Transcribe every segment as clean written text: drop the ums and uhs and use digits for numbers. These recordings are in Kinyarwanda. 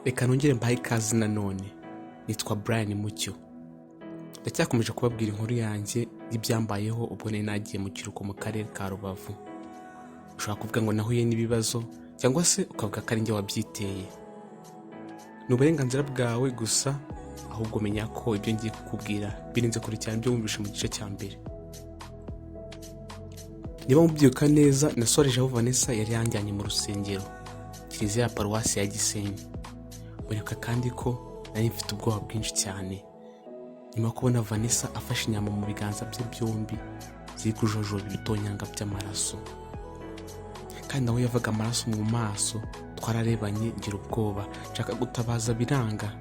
Reka nongere mbahe ikaze nanone. Nitwa Brian Mucyo. Ndacyakomeje kubabwira inkuru yanjye y'ibyambayeho ubwo nari nagiye mu kiruhuko mu karere ka Rubavu. Ushobora kuvuga ngo nahuye n'ibibazo cyangwa se ukavuga ko ari njye wabyiteye. Ni uburenganzira bwawe gusa, ahubwo menya ko ibyo ngiye kukubwira birinze kure cyane ibyo wumvishe mu gice cya mbere. Niba mubyuka neza, nasoreje aho Vanessa yari yanjyanye mu rusengero, kiliziya ya paruwasi ya Gisenyi. Muribuka kandi ko nari mfite ubwoba bwinshi cyane nyuma yo kubona Vanessa afashe inyama mu biganza bye byombi ziri kujojoba ibitonyanga by'amaraso, kandi nawe yavaga amaraso mu maso. Twararebanye ngira ubwoba, nshaka gutabaza biranga.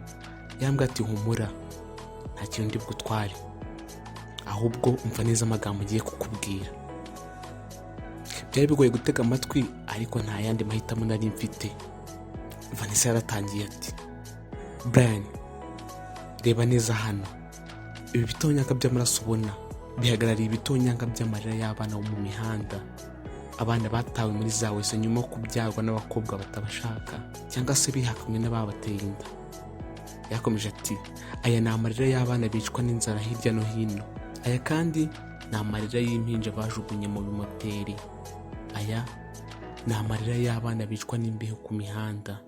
Yambwiye ati humura, nta kintu ndi bugutware, ahubwo umva neza amagambo ngiye kukubwira. Byari bigoye gutega amatwi, ariko nta yandi mahitamo nari mfite. Vanessa yaratangiye ati, Brian, reba neza hano. Ibi bitonyanga by'amaraso ubona bihagarariye ibitonyanga by'amarira y'abana bo mu mihanda, abana batawe muri za wese nyuma yo kubyarwa n'abakobwa batabashaka cyangwa se bihakamwe n'ababateye inda. Yakomeje ati, aya ni amarira y'abana bicwa n'inzara hirya no hino. Aya kandi ni amarira y'impinja bajugunye mu bimoteri. Aya ni amarira y'abana bicwa n'imbeho ku mihanda.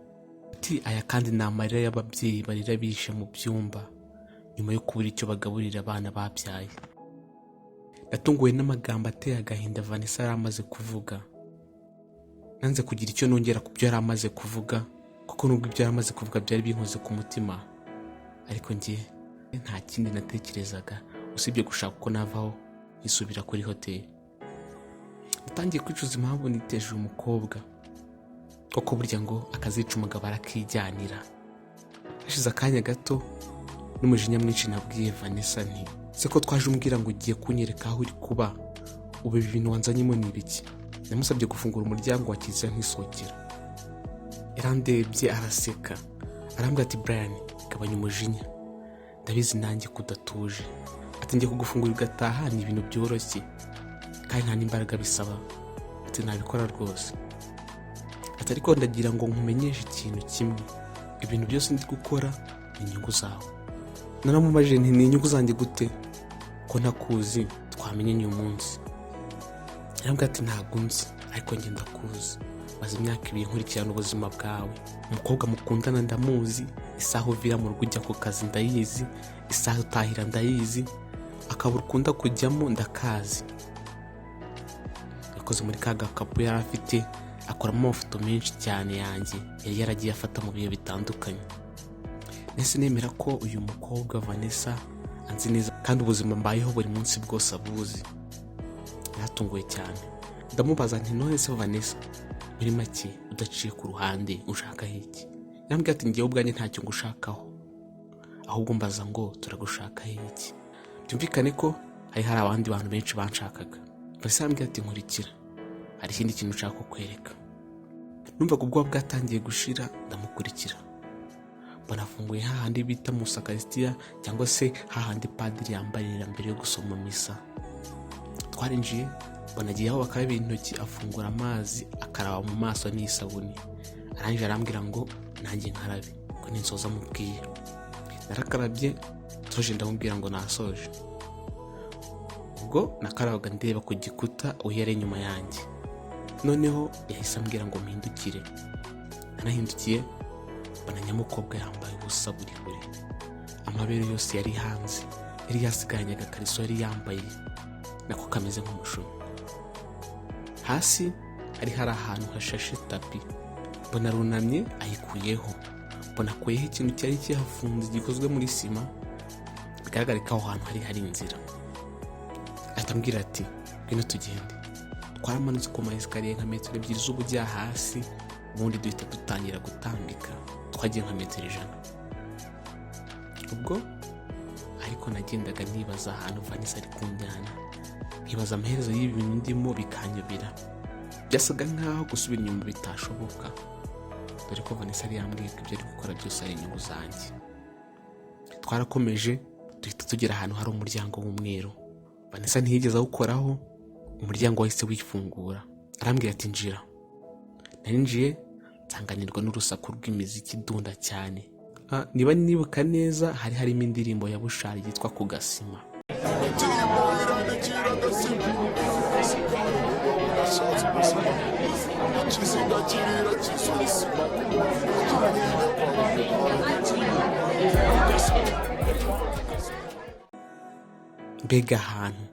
Ati, aya kandi ni amarira y'ababyeyi barira bishe mu byumba nyuma yo kubura icyo bagaburira abana babyaye. Natunguwe n'amagambo ateye agahinda Vanessa yari amaze kuvuga. Nanze kugira icyo nongera ku byo yari amaze kuvuga, kuko nubwo ibyo yari amaze kuvuga byari binkoze ku mutima, ariko njye nta kindi natekerezaga usibye gushaka uko navaho nisubira kuri hoteli. Natangiye kwicuza impamvu niteje umukobwa, kuko burya ngo akazica umugabo arakijyanira. Hashize akanya gato, n'umujinya mwinshi nabwiye Vanessa nti, se ko twaje umbwira ngo ugiye kunyereka aho uri kuba, ubu ibi bintu wanzanyemo ni ibiki? Namusabye gufungura umuryango wa kiliziya nkisohokera. Yarandebye araseka, arambwira ati, Brian, gabanya umujinya, ndabizi nanjye kudatuje. Ati, ngiye kugufungura ugataha, ni ibintu byoroshye kandi nta n'imbaraga bisaba. Ati, nabikora rwose. Ati, ariko ndagira ngo nkumenyeshe ikintu kimwe, ibintu byose ndi gukora ni inyungu zawe. Naramubajije nti, ni inyungu zanjye gute ko ntakuzi twamenye uyu munsi? Yarambwira ati, ntabwo nzi, ariko njye ndakuzi. Maze imyaka 2 nkurikirana ubuzima bwawe. Umukobwa mukundana ndamuzi, isaha uvira mu rugo ujya ku kazi ndayizi, isaha utahira ndayizi, akabura ukunda kujyamo ndakazi. Yakoze muri ka gakapu yari afite, akoramo amafoto menshi cyane yanjye yari yaragiye afata mu bihe bitandukanye. Nese nemera ko uyu mukobwa Vanessa anzi neza kandi ubuzima mbayeho buri munsi bwose abuzi. Natunguwe cyane, ndamubaza nti, none se Vanessa, muri make udaciye ku ruhande ushaka iki? Yambwiye ati, ngiye ubwanjye ntacyo ngushakaho, ahubwo mbaza ngo turagushaka iki? Byumvikane ko hari abandi bantu benshi banshakaga. Vanessa yambwiye ati, nkurikira, hari ikindi kintu ushaka kukwereka. Numvaga ubwoba bwatangiye gushira, ndamukurikira. Banafunguye hahandi bita mu sakaristiya cyangwa se hahandi padiri yambarira mbere yo gusoma misa. Twarinjiye, banagiye aho bakaraba intoki, afungura amazi akaraba mu maso n'isabuni. Arangije arambwira ngo nanjye nkarabe ko ninsoza mubwira. Narakarabye, soje ndamubwira ngo nasoje. Ubwo nakarabaga ndeba ku gikuta uhere nyuma yanjye. Noneho yahise ambwira ngo mpindukire. Nanahindukiye, mbona nyamukobwa yambaye ubusa buri kure. Amabere yose yari hanze, yari yasiganye agakariso yari yambaye nako kameze nk'umushumi. Hasi hari ahantu hashashe tapi. Mbona arunamye ayikuyeho. Mbona akuyeho ikintu cyari kihafunze gikozwe muri sima, bigaragara ko aho hantu hari inzira. Atambwira ati, ngwino tugende. Twaramanutse ku maesikariye nka metero 2 z'ubujya hasi, ubundi duhita dutangira gutambika. Twagiye nka metero 100. Ubwo ariko nagendaga nibaza ahantu Vanessa ari kunjyana, nkibaza amaherezo y'ibintu ndimo bikanyobera. Byasaga nkaho gusubira inyuma bitashoboka, dore ko Vanessa yari yambwiye ko ibyo ari gukora byose ari inyungu zanjye. Twarakomeje, duhita tugera ahantu hari umuryango w'umweru. Vanessa ntiyigeze awukoraho, umuryango wahise wifungura. Arambwira ati, njira. Narinjiye, nsanganirwa n'urusaku rw'imiziki idunda cyane. Niba nibuka neza hari harimo indirimbo ya Bushari yitwa ku gasima. Mbega ahantu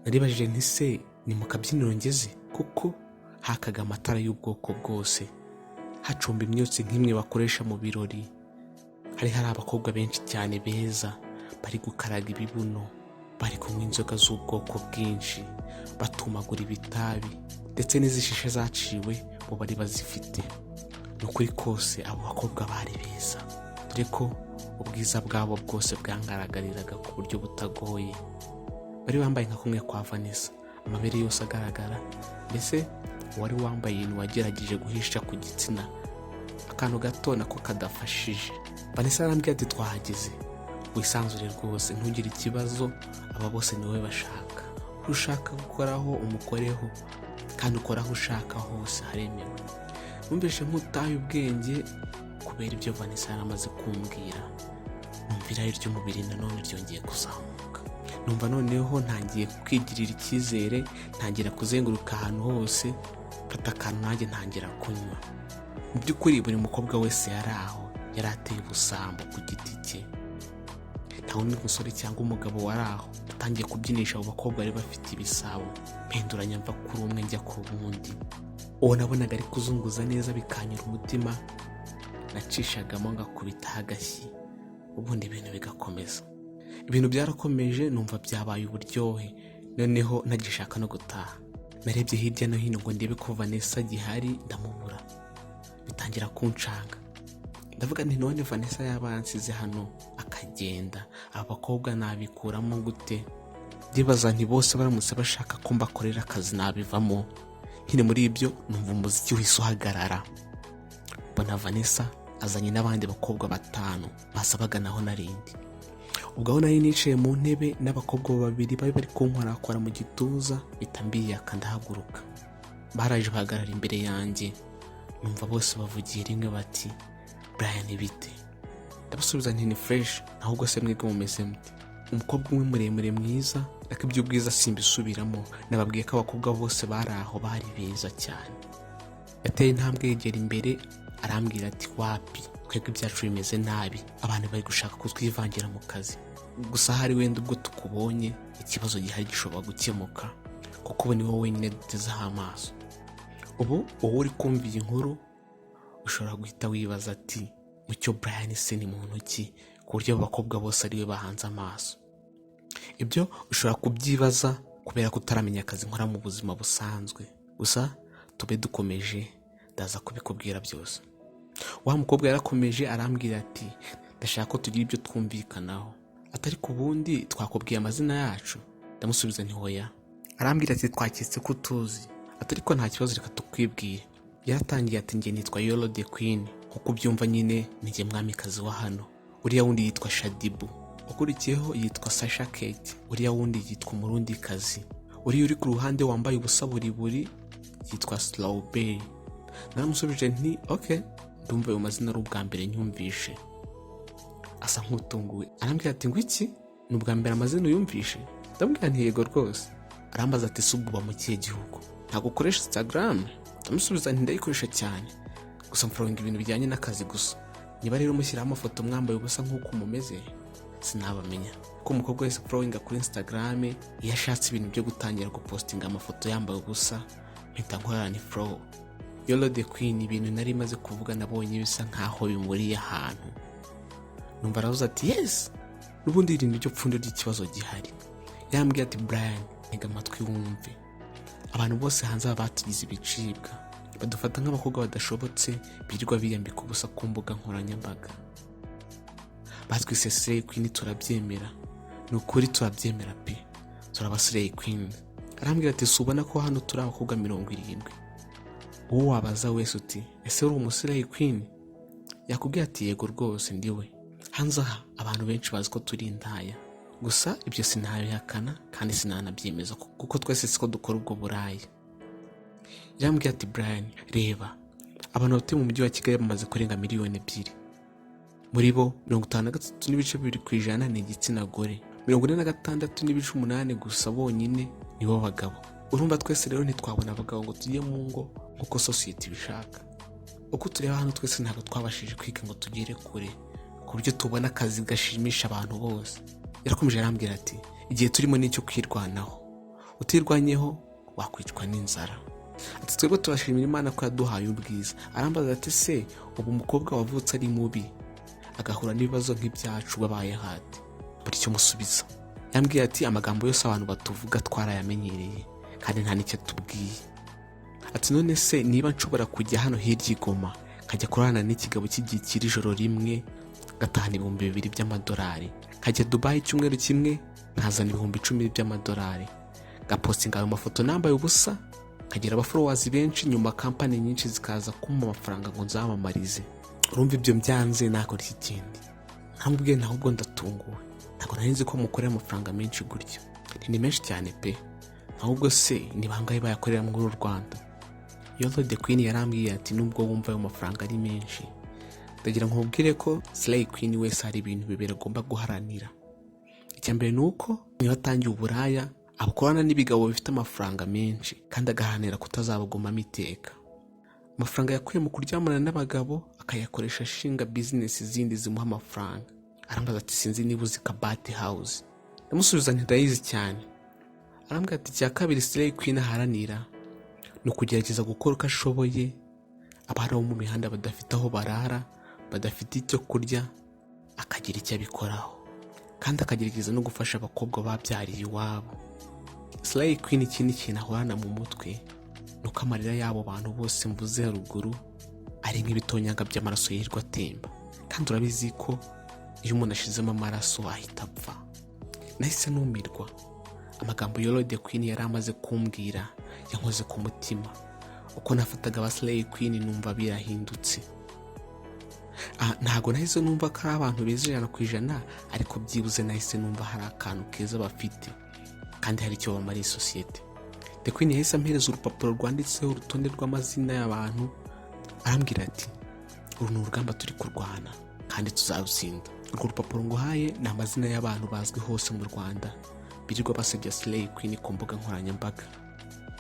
naribajije nti se ni mu kabyiniro ngeze, kuko hakaga amatara y'ubwoko bwose, hacumba imyotsi nk'imwe bakoresha mu birori. Hari abakobwa benshi cyane beza bari gukaraga ibibuno, bari kunywa inzoga z'ubwoko bwinshi, batumagura ibitabi ndetse n'izishishe zaciwe bo bari bazifite. Nukuri kose abo bakobwa bari beza, dore ko ubwiza bwabo bwose bwangaragariraga ku buryo butagoye. Bari bambaye nka kumwe kwa Vanessa, amabere yose agaragara, mbese wari wambaye ibintu wagerageje guhisha ku gitsina, akantu gato nako kadafashije. Vanessa arambwira ati twahageze, wisanzure rwose, ntugire ikibazo, aba bose niwe bashaka. Ushaka gukoraho umukoreho, kandi ukoraho ushaka hose haremewe. Numvise nk'utaye ubwenge kubera ibyo Vanessa yaramaze kumbwira. Numva irari ry'umubiri nanone ryongeye kuzamuka. Numva noneho ntangiye kwigirira icyizere, ntangira kuzenguruka ahantu hose, mfata akantu nanjye ntangira kunywa. Mu by'ukuri buri mukobwa wese yari aho, yari ateye ubusambo ku giti cye. Nta wundi musore cyangwa umugabo wari aho. Atangiye kubyinisha abo bakobwa bari bafite ibisabo, mpinduranya mva kuri umwe njya ku wundi. Uwo nabonaga ari kuzunguza neza bikanyura umutima, nacishagamo ngakubitaho agashyi, ubundi ibintu bigakomeza. Ibintu byarakomeje, numva byabaye uburyohe, noneho ntagishaka no gutaha. Narebye hirya no hino ngo ndebe ko Vanessa gihari, ndamubura. Bitangira kuncanga, ndavuga nti none Vanessa yabansize hano akagenda, aba bakobwa nabikuramo gute? Ndibaza nti bose baramutse bashaka ko mbakorera akazi nabivamo. Nkine muri ibyo numva umuziki uhise uhagarara. Mbona Vanessa azanye n'abandi bakobwa 5 basabaga naho narindi. Ubwo aho nari nicaye mu ntebe n'abakobwa 2 bari kunkorakora mu gituza, bitambiye akandahaguruka. Baraje bahagarara imbere yanjye, numva bose bavugiye rimwe bati Brian bite? Ndabasubiza nti ni fresh, ahubwo se mwebwe mumeze mute? Umukobwa umwe muremure mwiza, ariko iby'ubwiza simbisubiramo, nababwiye ko abakobwa bose bari aho bari beza cyane. Yateye intambwe yegera imbere, arambwira ati wapi, twebwe ibyacu bimeze nabi, abantu bari gushaka kutwivangira mu kazi. Gusa hari wenda ubwo tukubonye ikibazo gihari gishobora gukemuka, kuko ubu ni wowe wenyine dutezeho amaso. Ubu wowe uri kumva iyi nkuru ushobora guhita wibaza ati mucyo Brian se ni muntu ki, ku buryo abakobwa bose ari we bahanze amaso. Ibyo ushobora kubyibaza kubera ko utaramenya akazi nkora mu buzima busanzwe. Gusa tube dukomeje, ndaza kubikubwira byose. Wa mukobwa yarakomeje arambwira ati ndashaka ko tugira ibyo twumvikanaho, atari ku bundi twakubwiye amazina yacu. Ndamusubiza nti hoya. Arambwira ati twakitse ko tuzi, atari ko nta kibazo, reka tukwibwire. Yaratangiye ati nge nitwa Yolo the Queen, kuko byumva nyine nige mwamikazi wa hano. Uriya wundi yitwa Shadibu, ukurikiyeho yitwa Sasha Kate, uriya wundi yitwa Murundi kazi, uriya uri ku ruhande wambaye ubusa buri yitwa Strawberry. Naramusubije nti okay, ndumva ayo mazina ari ubwa mbere nyumvishe. Asa nk'utunguwe, arambwira ati ngwiki, ni ubwa mbere amazina uyumvishe? Ndamubwira nti yego rwose. Arambaza ati sububa mu kihe gihugu, ntabwo ukoresha Instagram? Ndamusubiza nti ndayikoresha cyane, gusa mfollowing ibintu bijyanye n'akazi gusa. Niba rero mushyiraho amafoto mwambaye ubusa nk'uko mumeze, sinabamenya. Ko umukobwa wese following kuri Instagram, iyo ashatse ibintu byo gutangira gupostinga amafoto yambaye ubusa, mpita nkorana ni flow. Yolo the Queen, ibintu nari maze kuvuga nabonye bisa nkaho bimuriye ahantu. Numva aravuze ati yes, n'ubundi irindi byo pfundo ry'ikibazo gihari. Yambwiye ati Brian, ntega amatwi wumve, abantu bose hanze batugize ibicibwa, badufata nk'abakobwa badashobotse birirwa biyambika ubusa ku mbuga nkoranyambaga. Batwise slayqueens, turabyemera, ni ukuri turabyemera pe, turaba slayqueens. Arambwira ati subona ko hano turi abakobwa 70. Uwo wabaza wese uti ese uri umuslayqueen? Yakubwiye ati yego rwose ndiwe. Hanze aha abantu benshi bazi ko turi indaya, gusa ibyo sinabihakana kandi sinanabyemeza, kuko twese siko dukora ubwo buraya. Yarambwiye ati Brian, reba, abantu batuye mu mujyi wa Kigali bamaze kurenga miliyoni 2. Muri bo 53.2% ni igitsina gore, 46.8% gusa bonyine nibo bagabo. Urumva twese rero ntitwabona abagabo ngo tujye mu ngo nkuko society bishaka. Uko tureba hano twese ntabwo twabashije kwiga ngo tugere kure ku buryo tubona akazi gashimisha abantu bose. Yarakomeje arambwira ati igihe turimo n'icyo kwirwanaho, utirwanyeho wakwicwa n'inzara. Ati twebwe turashimira Imana ko yaduhaye ubwiza. Arambaza ati se ubu umukobwa wavutse ari mubi agahura n'ibibazo nk'ibyacu babaye hati buri cyo musubiza. Yambwiye ati amagambo yose abantu batuvuga twarayamenyereye kandi nta nicyo tubwiye. Ati none se niba nshobora kujya hano hirya igoma kajya kurana n'ikigabo cy'igikiri ijoro rimwe gatahana $2,000 by'amadolari, kajya Dubai cyumweru kimwe nkazana $10,000 by'amadolari, gapostinga ayo mafoto nambaye ubusa, kagira abafollowers benshi, nyuma kampani nyinshi zikaza kumpa amafaranga ngo nzamamarize. Urumva ibyo byanze nakora iki kindi? Ntambwe nahubwo ndatunguwe, ntabwo nari nzi ko mukorera amafaranga menshi gutyo. Ni menshi cyane pe. Ahubwo se ni bangahe bayakorera muri Rwanda? Yolo the Queen yarambwiye ati nubwo wumva ayo mafaranga ari menshi, ndagira ngo nkubwire ko slayqueen wese hari ibintu bibiri agomba guharanira. Icyambere nuko niba atangiye uburaya abukorana n'ibigabo bifite amafaranga menshi kandi agahanira kutazabagomamo iteka. Amafaranga yakuye mu kuryamana n'abagabo akayakoresha ashinga business zindi zimuha amafaranga. Arambaza ati sinzi niba uzi Kabati House. Ndamusubiza nti ndayizi cyane. Arambwira ati cya kabiri slayqueen aharanira no kugerageza gukora uko ashoboye abari mu mihanda badafite aho barara, badafite icyo kurya, akagira icyo abikoraho kandi akagerageza no gufasha abakobwa babyariye iwabo. Slayqueen ikindi kintu ahorana mu mutwe nuko amarira y'abo bantu bose mvuze haruguru ari nk'ibitonyanga by'amaraso yirwa atemba, kandi urabizi ko iyo umuntu ashizemo amaraso ahita apfa. Nahise numirwa. Amagambo Yolo the Queen yari amaze kumbwira yankoze ku mutima. Uko nafataga aba slayqueen numva birahindutse. Ntago nahise numva ko ari abantu beza 100%, ariko byibuze nahise numva hari akantu keza bafite kandi hari icyo bamara society. The Queen yahise ampereza urupapuro rwanditseho urutonde rw'amazina y'abantu. Arambwira ati uru ni urugamba turi kurwana kandi tuzarutsinda. Urwo rupapuro nguhaye ni amazina y'abantu bazwi hose mu Rwanda birirwa basebya slayqueen ku mbuga nkoranyambaga.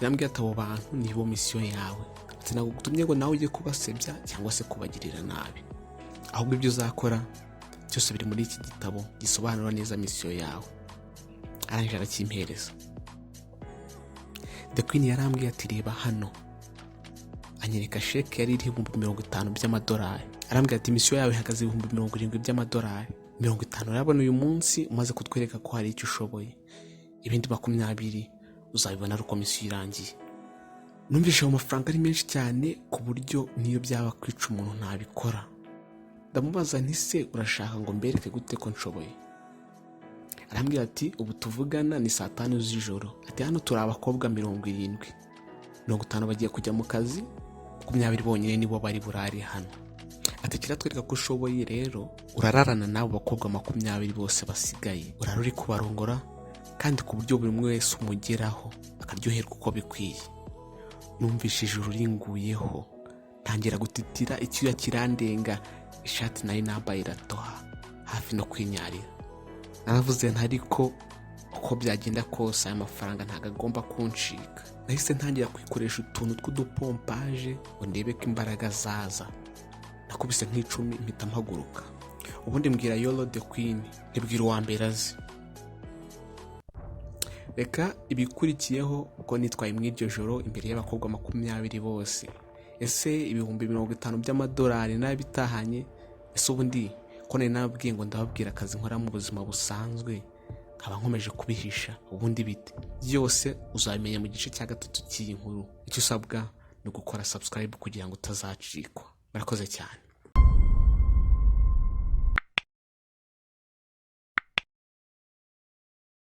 Yarambwiye ati abo bantu nibo misiyo yawe. Ati ntabwo gutumye ngo nawe ujye kubasebya cyangwa se kubagirira nabi, ahubwo ibyo uzakora byose biri muri iki gitabo gisobanura neza misiyo yawe. Arangije arakimpereza. The Queen yarambwiye ati reba hano. Anyereka sheke yari iriho $50,000 by'amadolari. Arambwira ati misiyo yawe ihagaze $70,000 by'amadolari. 50 urabona uyu munsi umaze kutwereka ko hari icyo ushoboye, ibindi 20 uzabibona ari uko misiyo irangiye. Numvise amafaranga ari menshi cyane ku buryo niyo byaba kwica umuntu ntabikora. Ndamubaza nti se urashaka ngo mbereke gute ko nshoboye? Arambwira ati ubu tuvugana ni 5 z'ijoro. Ati hano turi abakobwa 70, 50 bagiye kujya mu kazi, 20 bonyine nibo bari burari hano. Ati kiratwereka ko ushoboye, rero urararana nabo bakobwa 20 bose basigaye, uraruri kubarongora kandi ku buryo buri umwe wese umugeraho akaryoherwa uko bikwiye. Numvise ijuru ringuyeho, tangira gutitira, icyuya kirandenga, ishati nayo nambaye iratoha hafi no kwinyarira. Naravuze ntariko uko byagenda kose aya mafaranga ntago agomba kunshika. Nahise ntangira kwikoresha utuntu tw'udupompaje ngo ndebe ko imbaraga zaza. Nakubise nk'icumi mpita mpaguruka. Ubundi mbwira Yolo the Queen ibwira uwambere azi. Reka ibikurikiyeho uko nitwaye mw'iryo joro imbere y'abakobwa 20 bose. Ese $50,000 by'amadolari nabitahanye? Ese ubundi ko nari nababwiye ngo ndababwira akazi nkora mu buzima busanzwe nkaba nkomeje kubihisha, ubundi bite? Byose uzabimenya mu gice cya 3 cy'iyi nkuru. Icyo usabwa ni gukora subscribe kugira ngo utazacikwa. Murakoze cyane.